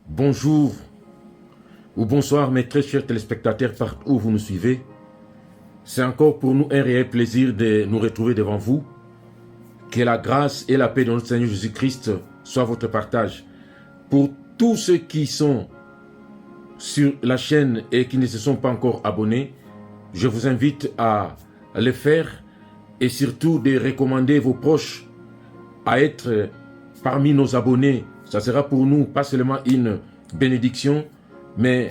Bonjour ou bonsoir mes très chers téléspectateurs partout où vous nous suivez. C'est encore pour nous un réel plaisir de nous retrouver devant vous. Que la grâce et la paix de notre Seigneur Jésus-Christ soient votre partage. Pour tous ceux qui sont sur la chaîne et qui ne se sont pas encore abonnés, je vous invite à le faire et surtout de recommander vos proches à être parmi nos abonnés. Ça sera pour nous pas seulement une bénédiction, mais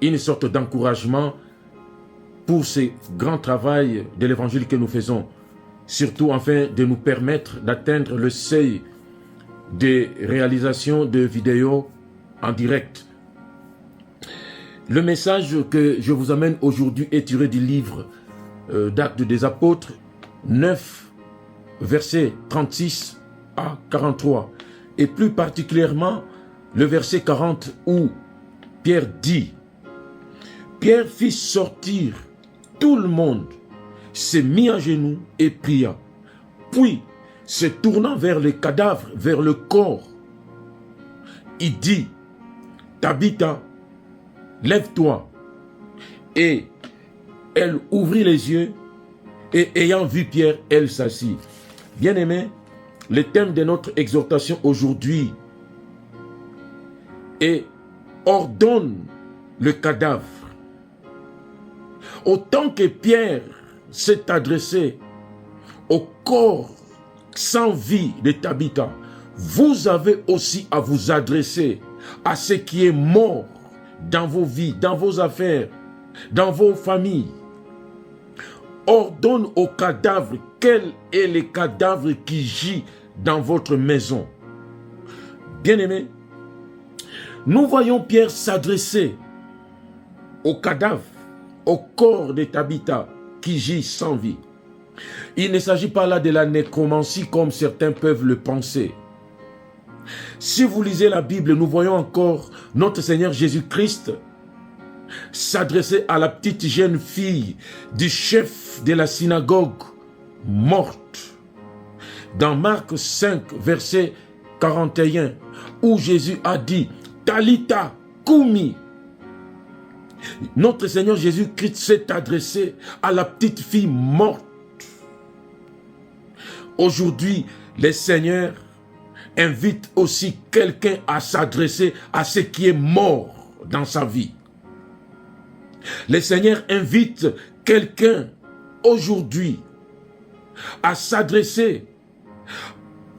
une sorte d'encouragement pour ce grand travail de l'évangile que nous faisons. Surtout afin de nous permettre d'atteindre le seuil de réalisation de vidéos en direct. Le message que je vous amène aujourd'hui est tiré du livre d'Actes des Apôtres 9, versets 36 à 43. Et plus particulièrement le verset 40 où Pierre dit: Pierre fit sortir tout le monde, se mit à genoux et pria. Puis, se tournant vers les cadavres, vers le corps, il dit: Tabitha, lève-toi. Et elle ouvrit les yeux et ayant vu Pierre, elle s'assit. Bien-aimés, le thème de notre exhortation aujourd'hui est: ordonne le cadavre. Autant que Pierre s'est adressé au corps sans vie de Tabitha, vous avez aussi à vous adresser à ce qui est mort dans vos vies, dans vos affaires, dans vos familles. Ordonne au cadavre. Quel est le cadavre qui gît dans votre maison? Bien-aimés, nous voyons Pierre s'adresser au cadavre, au corps de Tabitha qui gît sans vie. Il ne s'agit pas là de la nécromancie comme certains peuvent le penser. Si vous lisez la Bible, nous voyons encore notre Seigneur Jésus-Christ s'adresser à la petite jeune fille du chef de la synagogue morte. Dans Marc 5, verset 41, où Jésus a dit: Talitha Koumi. Notre Seigneur Jésus-Christ s'est adressé à la petite fille morte. Aujourd'hui, le Seigneur invite aussi quelqu'un à s'adresser à ce qui est mort dans sa vie. Le Seigneur invite quelqu'un aujourd'hui à s'adresser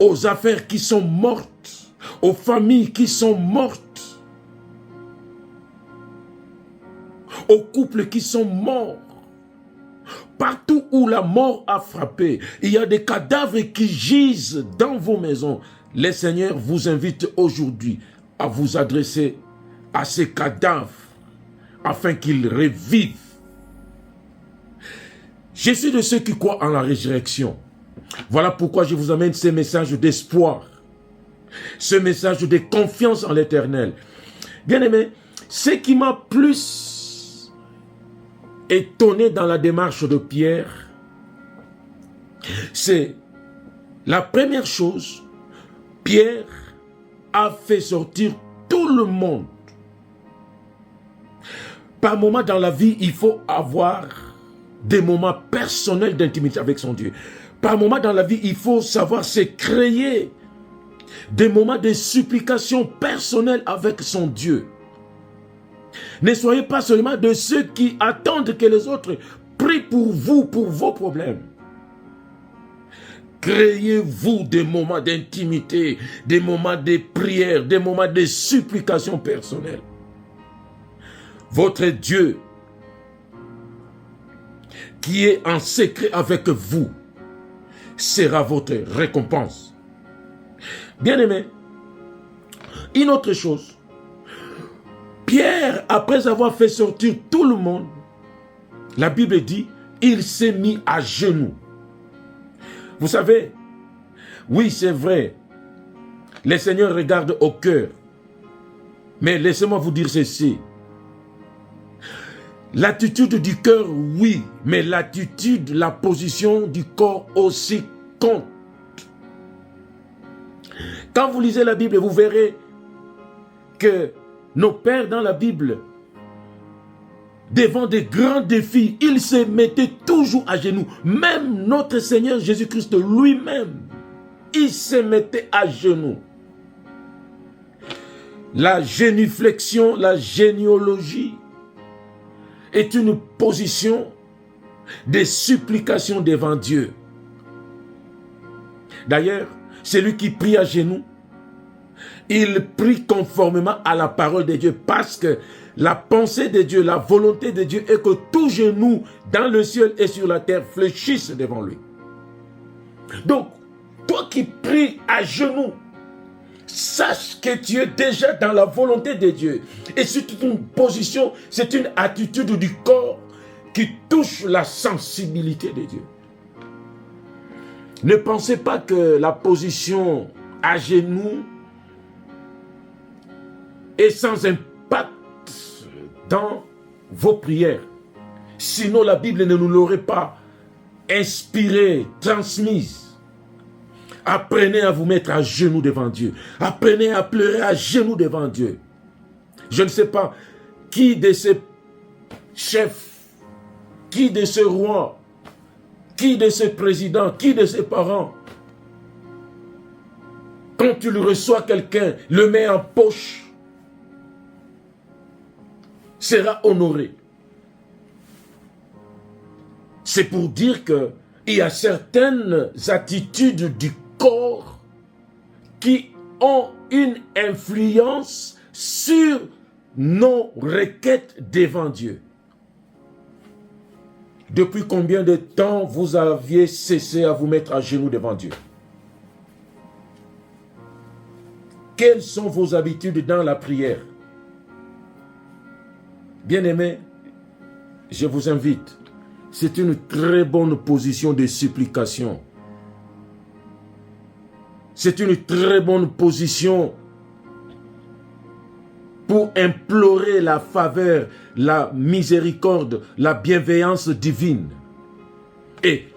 aux affaires qui sont mortes, aux familles qui sont mortes, aux couples qui sont morts. Partout où la mort a frappé, il y a des cadavres qui gisent dans vos maisons. Le Seigneur vous invite aujourd'hui à vous adresser à ces cadavres afin qu'ils revivent. Je suis de ceux qui croient en la résurrection. Voilà pourquoi je vous amène ces messages d'espoir, ce message de confiance en l'Éternel. Bien-aimés, ce qui m'a plus étonné dans la démarche de Pierre, c'est la première chose: Pierre a fait sortir tout le monde. Par moments dans la vie, il faut avoir des moments personnels d'intimité avec son Dieu. Par moments dans la vie, il faut savoir se créer des moments de supplication personnelle avec son Dieu. Ne soyez pas seulement de ceux qui attendent que les autres prient pour vous, pour vos problèmes. Créez-vous des moments d'intimité, des moments de prière, des moments de supplication personnelle. Votre Dieu, qui est en secret avec vous, sera votre récompense. Bien-aimés, une autre chose. Pierre, après avoir fait sortir tout le monde, la Bible dit, il s'est mis à genoux. Vous savez, oui, c'est vrai, le Seigneur regarde au cœur. Mais laissez-moi vous dire ceci. L'attitude du cœur, oui, mais l'attitude, la position du corps aussi compte. Quand vous lisez la Bible, vous verrez que nos pères dans la Bible, devant des grands défis, ils se mettaient toujours à genoux. Même notre Seigneur Jésus-Christ lui-même, il se mettait à genoux. La génuflexion, la généalogie est une position de supplication devant Dieu. D'ailleurs, celui qui prie à genoux, il prie conformément à la parole de Dieu, parce que la pensée de Dieu, la volonté de Dieu est que tout genou dans le ciel et sur la terre fléchisse devant lui. Donc, toi qui pries à genoux, sache que tu es déjà dans la volonté de Dieu. Et c'est une position, c'est une attitude du corps qui touche la sensibilité de Dieu. Ne pensez pas que la position à genoux est sans impact dans vos prières. Sinon, la Bible ne nous l'aurait pas inspirée, transmise. Apprenez à vous mettre à genoux devant Dieu. Apprenez à pleurer à genoux devant Dieu. Je ne sais pas qui de ces chefs, qui de ces rois, qui de ces présidents, qui de ces parents, quand tu reçois quelqu'un, le met en poche, sera honoré. C'est pour dire qu'il y a certaines attitudes du corps qui ont une influence sur nos requêtes devant Dieu. Depuis combien de temps vous aviez cessé à vous mettre à genoux devant Dieu? Quelles sont vos habitudes dans la prière? Bien-aimés, je vous invite. C'est une très bonne position de supplication. C'est une très bonne position pour implorer la faveur, la miséricorde, la bienveillance divine. Et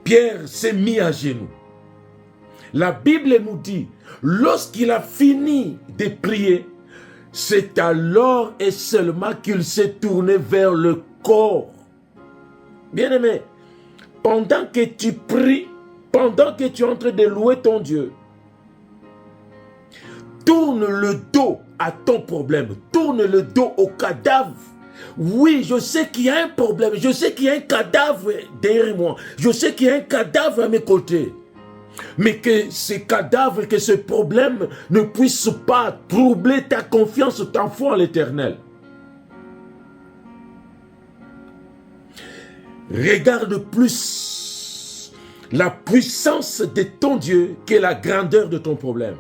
Pierre s'est mis à genoux. La Bible nous dit, lorsqu'il a fini de prier, c'est alors et seulement qu'il s'est tourné vers le corps. Bien-aimé, pendant que tu pries, pendant que tu es en train de louer ton Dieu, tourne le dos à ton problème, tourne le dos au cadavre. Oui, je sais qu'il y a un problème, je sais qu'il y a un cadavre derrière moi, je sais qu'il y a un cadavre à mes côtés. Mais que ce cadavre, que ce problème ne puisse pas troubler ta confiance, ta foi en l'Éternel. Regarde plus la puissance de ton Dieu que la grandeur de ton problème.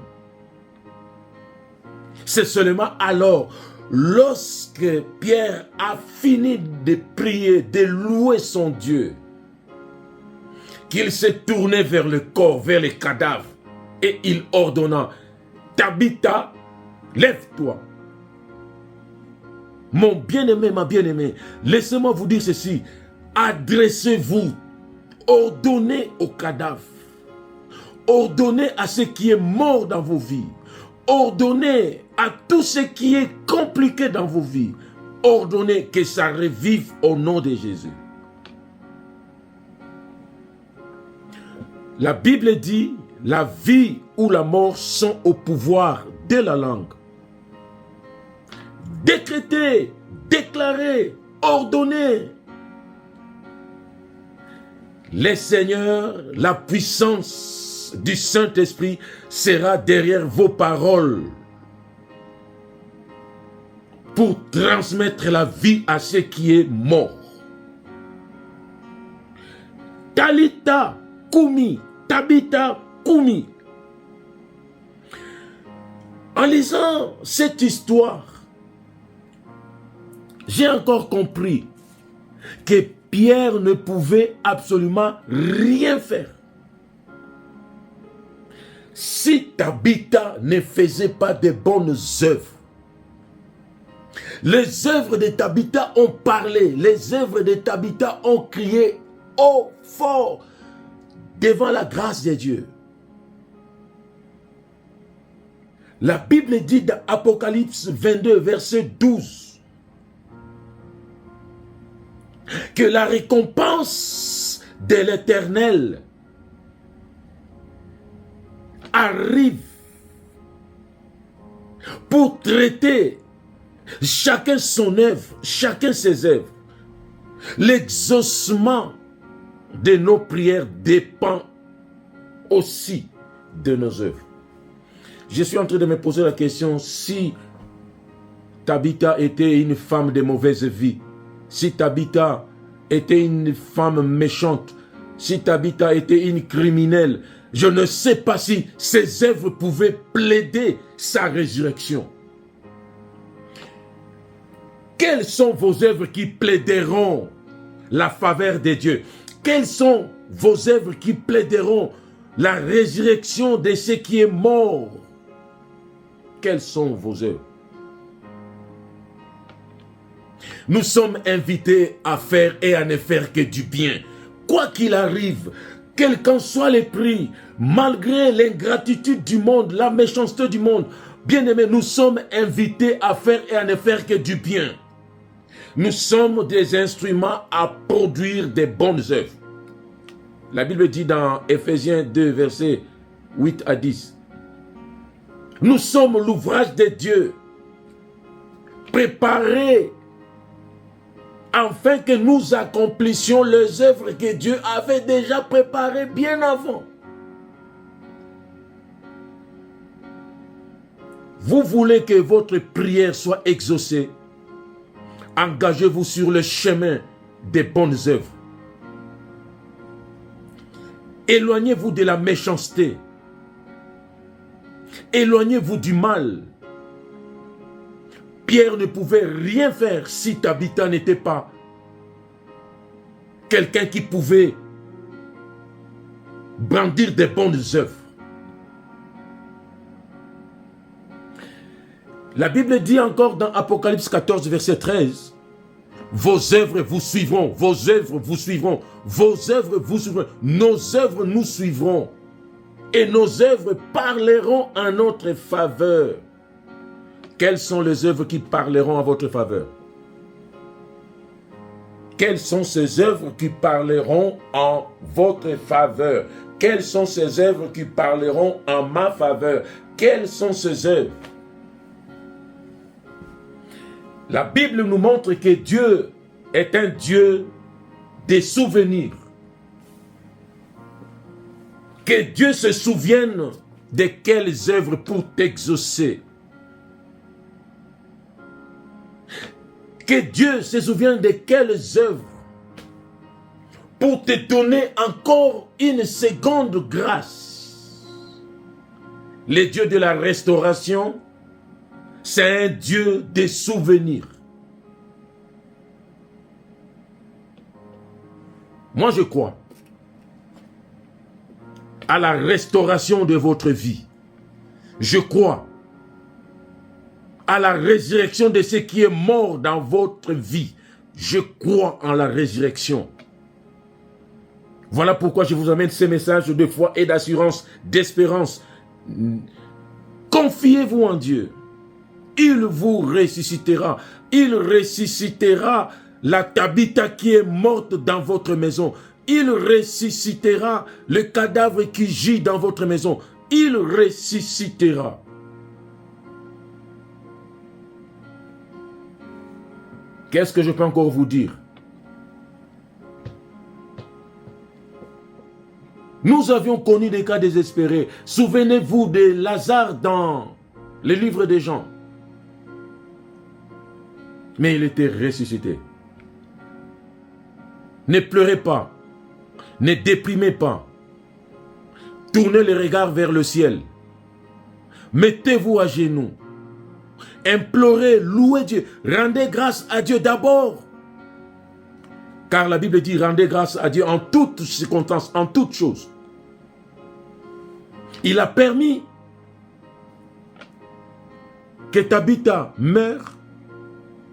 C'est seulement alors, lorsque Pierre a fini de prier, de louer son Dieu, qu'il s'est tourné vers le corps, vers les cadavres, et il ordonna, Tabitha, lève-toi. Mon bien-aimé, ma bien-aimée, laissez-moi vous dire ceci, adressez-vous, ordonnez aux cadavres, ordonnez à ce qui est mort dans vos vies, ordonnez à tout ce qui est compliqué dans vos vies, ordonnez que ça revive au nom de Jésus. La Bible dit, la vie ou la mort sont au pouvoir de la langue. Décrétez, déclarez, ordonnez. Le Seigneur, la puissance du Saint-Esprit sera derrière vos paroles pour transmettre la vie à ce qui est mort. Talita Kumi, Tabitha Kumi. En lisant cette histoire, j'ai encore compris que Pierre ne pouvait absolument rien faire. Si Tabitha ne faisait pas de bonnes œuvres, les œuvres de Tabitha ont parlé, les œuvres de Tabitha ont crié haut, fort, devant la grâce de Dieu. La Bible dit dans Apocalypse 22, verset 12, que la récompense de l'Éternel arrive pour traiter chacun son œuvre, chacun ses œuvres. L'exaucement de nos prières dépend aussi de nos œuvres. Je suis en train de me poser la question, si Tabitha était une femme de mauvaise vie, si Tabitha était une femme méchante, si Tabitha était une criminelle, je ne sais pas si ses œuvres pouvaient plaider sa résurrection. Quelles sont vos œuvres qui plaideront la faveur de Dieu? Quelles sont vos œuvres qui plaideront la résurrection de ce qui est mort? Quelles sont vos œuvres? Nous sommes invités à faire et à ne faire que du bien. Quoi qu'il arrive, quels qu'en soient les prix, malgré l'ingratitude du monde, la méchanceté du monde, bien-aimés, nous sommes invités à faire et à ne faire que du bien. Nous sommes des instruments à produire des bonnes œuvres. La Bible dit dans Éphésiens 2, versets 8 à 10, nous sommes l'ouvrage de Dieu, préparé afin que nous accomplissions les œuvres que Dieu avait déjà préparées bien avant. Vous voulez que votre prière soit exaucée? Engagez-vous sur le chemin des bonnes œuvres. Éloignez-vous de la méchanceté. Éloignez-vous du mal. Pierre ne pouvait rien faire si Tabitha n'était pas quelqu'un qui pouvait brandir des bonnes œuvres. La Bible dit encore dans Apocalypse 14, verset 13, vos œuvres vous suivront, vos œuvres vous suivront, vos œuvres vous suivront, nos œuvres nous suivront et nos œuvres parleront en notre faveur. Quelles sont les œuvres qui parleront en votre faveur? Quelles sont ces œuvres qui parleront en votre faveur? Quelles sont ces œuvres qui parleront en ma faveur? Quelles sont ces œuvres? La Bible nous montre que Dieu est un Dieu des souvenirs. Que Dieu se souvienne de quelles œuvres pour t'exaucer. Que Dieu se souvienne de quelles œuvres pour te donner encore une seconde grâce. Le Dieu de la restauration, c'est un Dieu des souvenirs. Moi, je crois à la restauration de votre vie. Je crois à la résurrection de ce qui est mort dans votre vie. Je crois en la résurrection. Voilà pourquoi je vous amène ces messages de foi et d'assurance, d'espérance. Confiez-vous en Dieu. Il vous ressuscitera. Il ressuscitera la Tabitha qui est morte dans votre maison. Il ressuscitera le cadavre qui gît dans votre maison. Il ressuscitera. Qu'est-ce que je peux encore vous dire? Nous avions connu des cas désespérés. Souvenez-vous de Lazare dans le livre des Jean. Mais il était ressuscité. Ne pleurez pas. Ne déprimez pas. Tournez les regards vers le ciel. Mettez-vous à genoux. Implorez, louez Dieu. Rendez grâce à Dieu d'abord. Car la Bible dit, rendez grâce à Dieu en toutes circonstances, en toutes choses. Il a permis que Tabitha meure.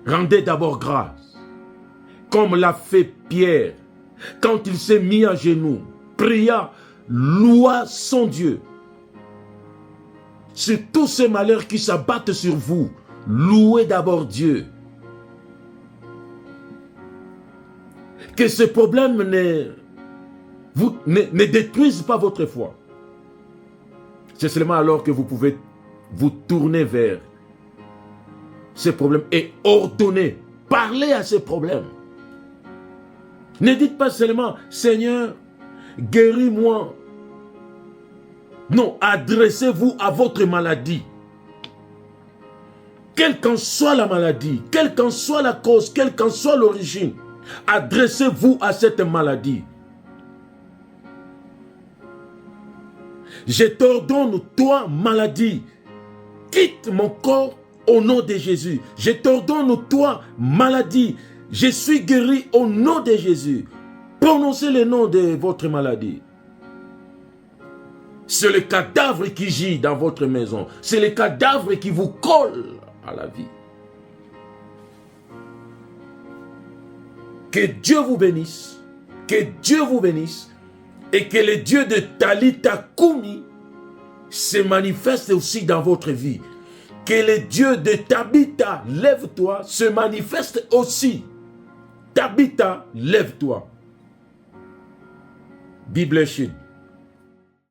Rendez d'abord grâce. Comme l'a fait Pierre. Quand il s'est mis à genoux, pria, loua son Dieu. sur tous ces malheurs qui s'abattent sur vous, louez d'abord Dieu. Que ces problèmes ne détruisent pas votre foi. C'est seulement alors que vous pouvez vous tourner vers ces problèmes et ordonner, parler à ces problèmes. Ne dites pas seulement, Seigneur, guéris-moi. Non, adressez-vous à votre maladie. Quelle qu'en soit la maladie, quelle qu'en soit la cause, quelle qu'en soit l'origine, adressez-vous à cette maladie. Je t'ordonne, toi, maladie, quitte mon corps au nom de Jésus. Je t'ordonne, toi, maladie, je suis guéri au nom de Jésus. Prononcez le nom de votre maladie. C'est le cadavre qui gît dans votre maison. C'est le cadavre qui vous colle à la vie. Que Dieu vous bénisse. Que Dieu vous bénisse. Et que le Dieu de Talitha Koumi se manifeste aussi dans votre vie. Que le Dieu de Tabitha, lève-toi, se manifeste aussi. Tabitha, lève-toi. Be blessed.